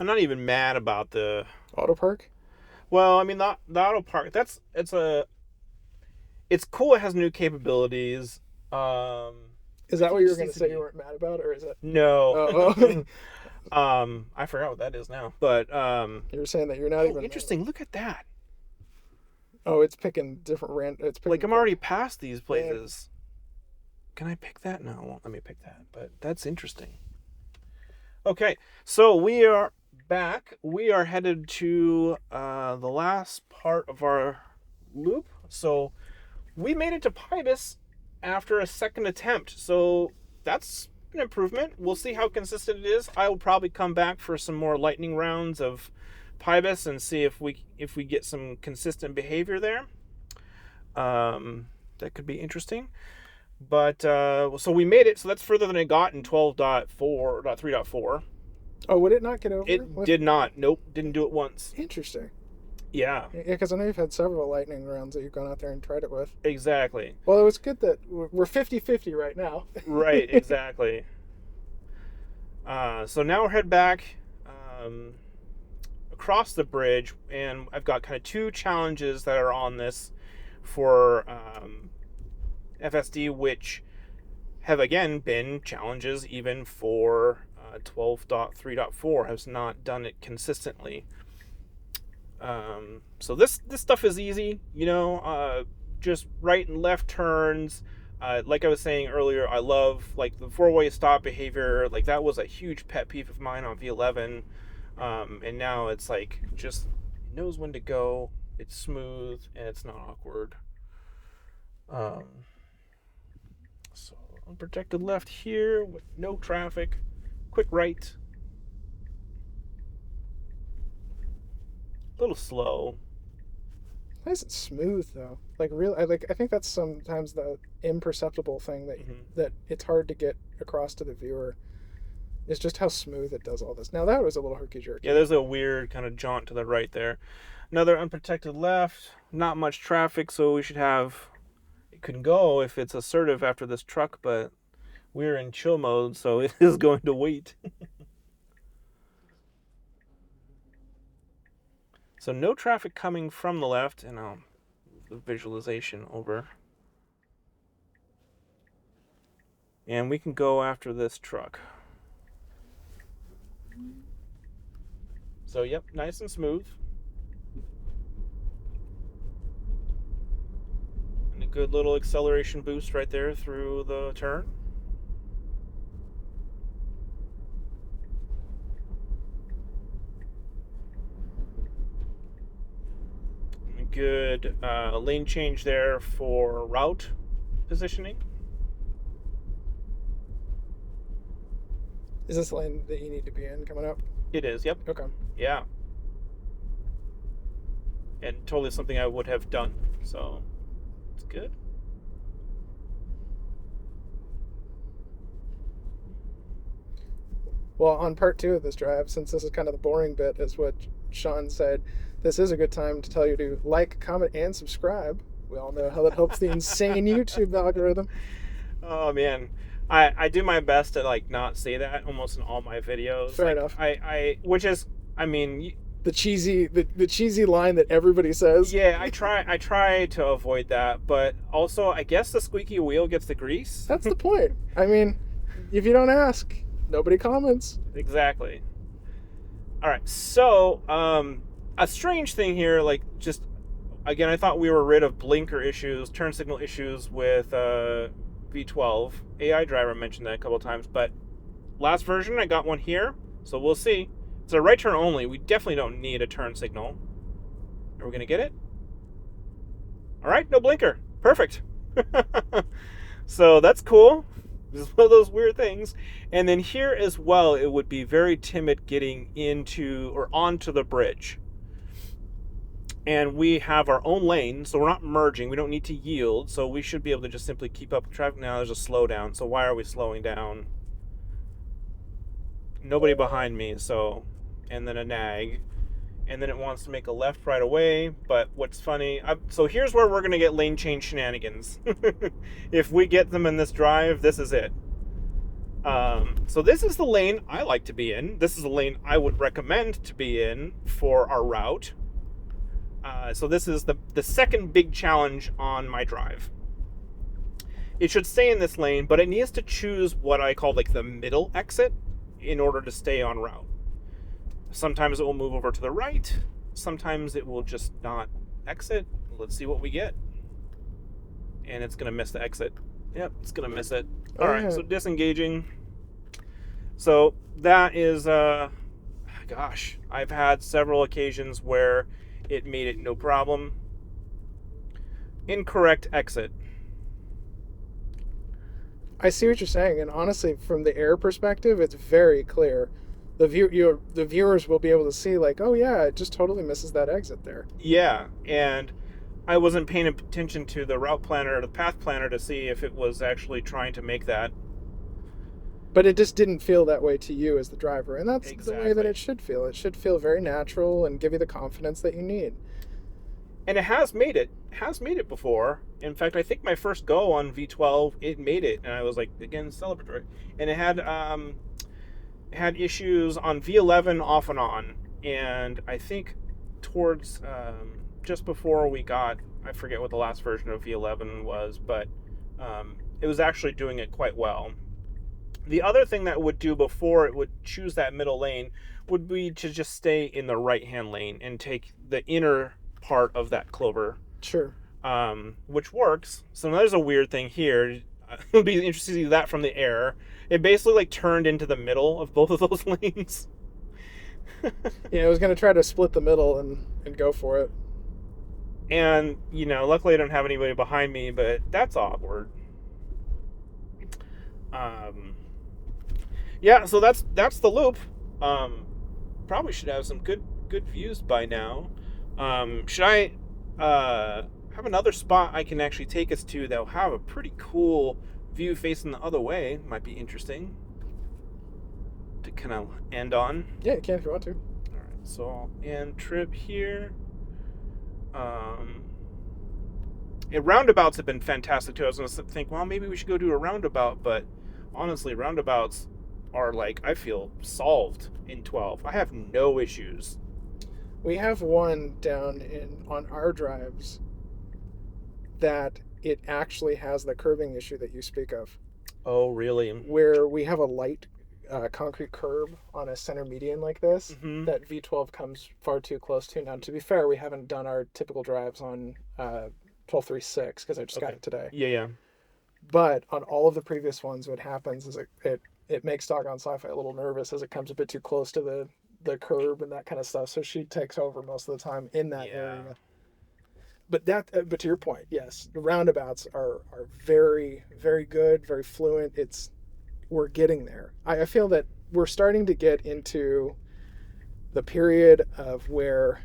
I'm not even mad about the... Auto park? Well, I mean, the auto park, it's cool. It has new capabilities. Um, Is I that what think it you were just going needs to to say you be... weren't mad about, or is it? No. Oh, oh. I forgot what that is now. But, You were saying that you're not oh, even mad. interesting. Look at that. Oh, it's picking different It's Like, picking. I'm already past these Yeah. places. Can I pick that? No, it won't let me pick that. But that's interesting. Okay, so we are back. We are headed to the last part of our loop. So we made it to Pybus after a second attempt. So that's an improvement. We'll see how consistent it is. I will probably come back for some more lightning rounds of Pybus and see if we get some consistent behavior there. That could be interesting. But so we made it. So that's further than it got in 12.4.3.4. Oh, would it not get over? It did not. Nope, didn't do it once. Interesting. Yeah, Yeah, because I know you've had several lightning rounds that you've gone out there and tried it with. exactly. Well, it was good that we're 50-50 right now. Right, exactly. So now we're head back across the bridge, and I've got kind of two challenges that are on this for FSD, which have again been challenges even for 12.3.4, has not done it consistently. So this stuff is easy, just right and left turns. Like I was saying earlier, I love like the four-way stop behavior. Like that was a huge pet peeve of mine on V11, and now it's like just it knows when to go. It's smooth and it's not awkward. So unprotected left here with no traffic. Quick right. A little slow. Nice and smooth though. Like real, I think that's sometimes the imperceptible thing that it's hard to get across to the viewer. Is just how smooth it does all this. Now that was a little herky jerky. Yeah, there's a weird kind of jaunt to the right there. Another unprotected left. Not much traffic, so we should have... It can go if it's assertive after this truck, but we're in chill mode, so it is going to wait. So no traffic coming from the left, and I'll move the visualization over. And we can go after this truck. So yep, nice and smooth. And a good little acceleration boost right there through the turn. Good lane change there for route positioning. Is this lane that you need to be in coming up? It is, yep. Okay. Yeah. And totally something I would have done, so it's good. Well, on part 2 of this drive, since this is kind of the boring bit, is what Sean said, this is a good time to tell you to like, comment, and subscribe. We all know how that helps the insane YouTube algorithm. Oh man, I do my best to like not say that almost in all my videos. Fair like, enough. Which is, I mean, the cheesy line that everybody says. yeah, I try to avoid that, but also I guess the squeaky wheel gets the grease. That's the point. I mean, if you don't ask, nobody comments. Exactly. All right, so a strange thing here, like just again, I thought we were rid of blinker issues, turn signal issues with V12. AI driver mentioned that a couple of times, but last version I got one here, so we'll see. It's a right turn only. We definitely don't need a turn signal. Are we gonna get it? All right, no blinker. Perfect. So that's cool. This is one of those weird things. And then here as well, it would be very timid getting into or onto the bridge. And we have our own lane, so we're not merging. We don't need to yield, so we should be able to just simply keep up with traffic. Now there's a slowdown, so why are we slowing down? Nobody behind me, so... And then a nag. And then it wants to make a left right away, but what's funny... So here's where we're going to get lane change shenanigans. If we get them in this drive, this is it. So this is the lane I like to be in. This is the lane I would recommend to be in for our route. So this is the second big challenge on my drive. It should stay in this lane, but it needs to choose what I call like the middle exit in order to stay on route. Sometimes it will move over to the right. Sometimes it will just not exit. Let's see what we get. And it's going to miss the exit. Yep, it's going to miss it. All right, so disengaging. So that is, gosh, I've had several occasions where it made it no problem. Incorrect exit. I see what you're saying, and honestly, from the air perspective, it's very clear. The viewers will be able to see, like, oh yeah, it just totally misses that exit there. Yeah, and I wasn't paying attention to the route planner or the path planner to see if it was actually trying to make that. But it just didn't feel that way to you as the driver, and that's Exactly. the way that it should feel. It should feel very natural and give you the confidence that you need. And it has made it. Before. In fact, I think my first go on V12, it made it, and I was like, again, celebratory. And it had issues on V11 off and on, and I think towards just before we got, I forget what the last version of V11 was, but it was actually doing it quite well. The other thing that it would do before it would choose that middle lane would be to just stay in the right-hand lane and take the inner part of that clover. Sure. Which works. So now there's a weird thing here. It would be interesting to see that from the air. It basically like turned into the middle of both of those lanes. Yeah, I was going to try to split the middle and go for it. And, luckily I don't have anybody behind me, but that's awkward. Yeah, so that's the loop. Probably should have some good views by now. Should I have another spot I can actually take us to that'll have a pretty cool view facing the other way? Might be interesting to kind of end on. Yeah, you can if you want to. All right, so I'll end trip here. Roundabouts have been fantastic too. I was going to think, well, maybe we should go do a roundabout, but honestly, roundabouts are like, I feel solved in 12. I have no issues. We have one down on our drives that it actually has the curbing issue that you speak of. Oh, really? Where we have a light concrete curb on a center median like this that V12 comes far too close to. Now, to be fair, we haven't done our typical drives on 12.3.6 because I just got it today. Yeah. But on all of the previous ones, what happens is it makes Doggone Sci-Fi a little nervous as it comes a bit too close to the curb and that kind of stuff. So she takes over most of the time in that area. But to your point, yes, the roundabouts are very, very good, very fluent. We're getting there. I feel that we're starting to get into the period of where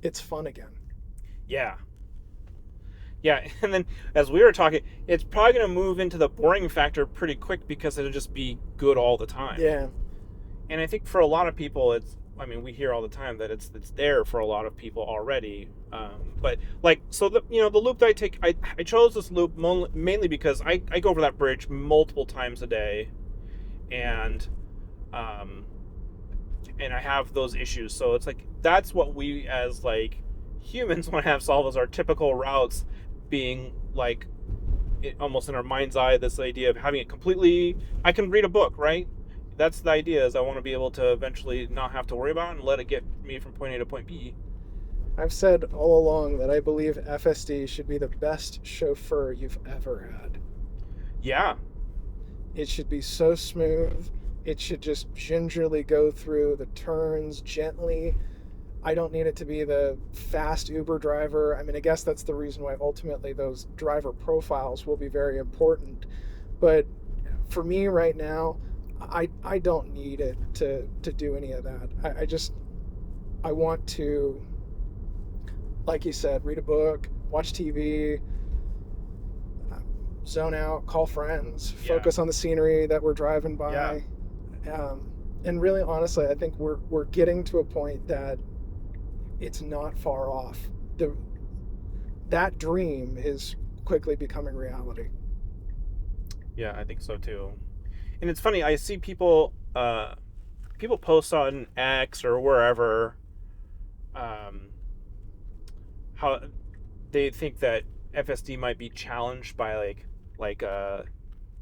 it's fun again. Yeah. Yeah, and then as we were talking, it's probably going to move into the boring factor pretty quick because it'll just be good all the time. Yeah. And I think for a lot of people, we hear all the time that it's there for a lot of people already. But like, so the loop that I take, I chose this loop mainly because I go over that bridge multiple times a day, and I have those issues. So it's like, that's what we as like humans want to have solved as our typical routes being like almost in our mind's eye, this idea of having it completely, I can read a book, right? That's the idea, is I want to be able to eventually not have to worry about it and let it get me from point A to point B. I've said all along that I believe FSD should be the best chauffeur you've ever had. Yeah. It should be so smooth. It should just gingerly go through the turns gently. I don't need it to be the fast Uber driver. I mean, I guess that's the reason why ultimately those driver profiles will be very important. But for me right now, I don't need it to do any of that. I want to, like you said, read a book, watch TV, zone out, call friends, focus on the scenery that we're driving by. And really, honestly, I think we're getting to a point that it's not far off. That dream is quickly becoming reality. Yeah, I think so too. And it's funny. I see people post on X or wherever, um, how they think that FSD might be challenged by like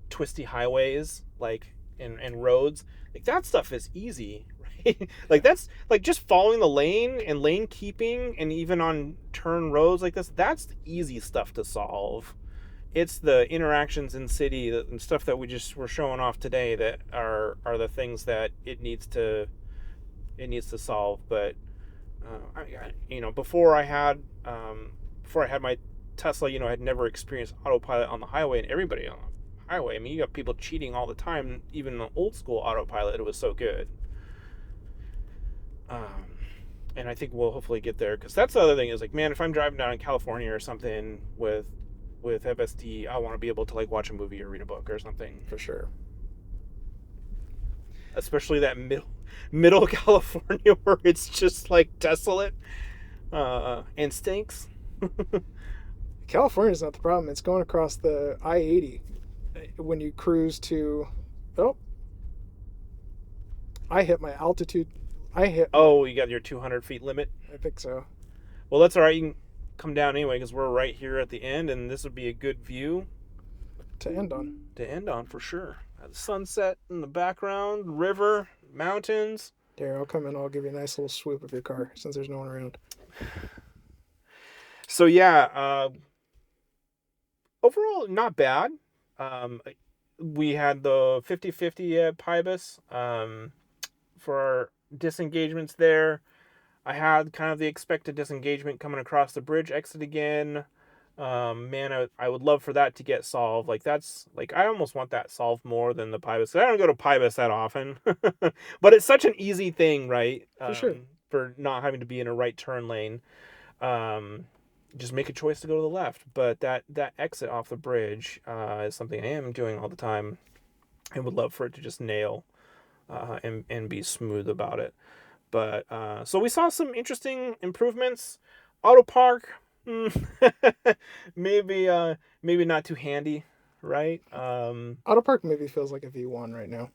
twisty highways, like and roads. Like that stuff is easy, right? Like that's like just following the lane and lane keeping, and even on turn roads like this, that's the easy stuff to solve. It's the interactions in city and stuff that we just were showing off today that are the things that it needs to solve. But before I had my Tesla, I had never experienced autopilot on the highway, and everybody on the highway. I mean, you got people cheating all the time. Even the old school autopilot, it was so good. Um, and I think we'll hopefully get there, because that's the other thing is like, man, if I'm driving down in California or something with FSD, I want to be able to like watch a movie or read a book or something. For sure. Especially that middle California where it's just like desolate and stinks. California's not the problem. It's going across the I-80 when you cruise to. Oh, I hit my altitude. Oh, you got your 200 feet limit? I think so. Well, that's all right. You can come down anyway, because we're right here at the end, and this would be a good view To end on. For sure. Sunset in the background, river, mountains. There, I'll come in. I'll give you a nice little swoop of your car since there's no one around. So yeah, overall not bad. We had the 50-50 at Pybus for our disengagements there. I had kind of the expected disengagement coming across the bridge exit again. Man, I would love for that to get solved. Like that's like I almost want that solved more than the Pybus. I don't go to Pybus that often, but it's such an easy thing, right? For sure. For not having to be in a right turn lane. Just make a choice to go to the left. But that exit off the bridge is something I am doing all the time, and would love for it to just nail and be smooth about it. But so we saw some interesting improvements. Auto park, maybe not too handy, right? Auto park maybe feels like a V1 right now.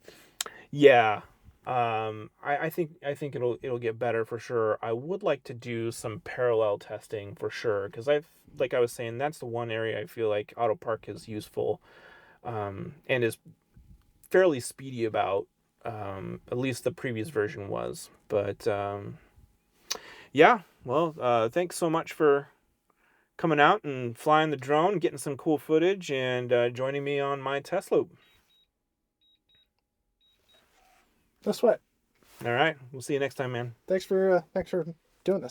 Yeah. I think it'll get better for sure. I would like to do some parallel testing for sure, because like I was saying, that's the one area I feel like Auto Park is useful, and is fairly speedy about. At least the previous version was. But yeah, well, thanks so much for coming out and flying the drone, getting some cool footage, and joining me on my test loop. No sweat. All right, we'll see you next time, man. Thanks for doing this.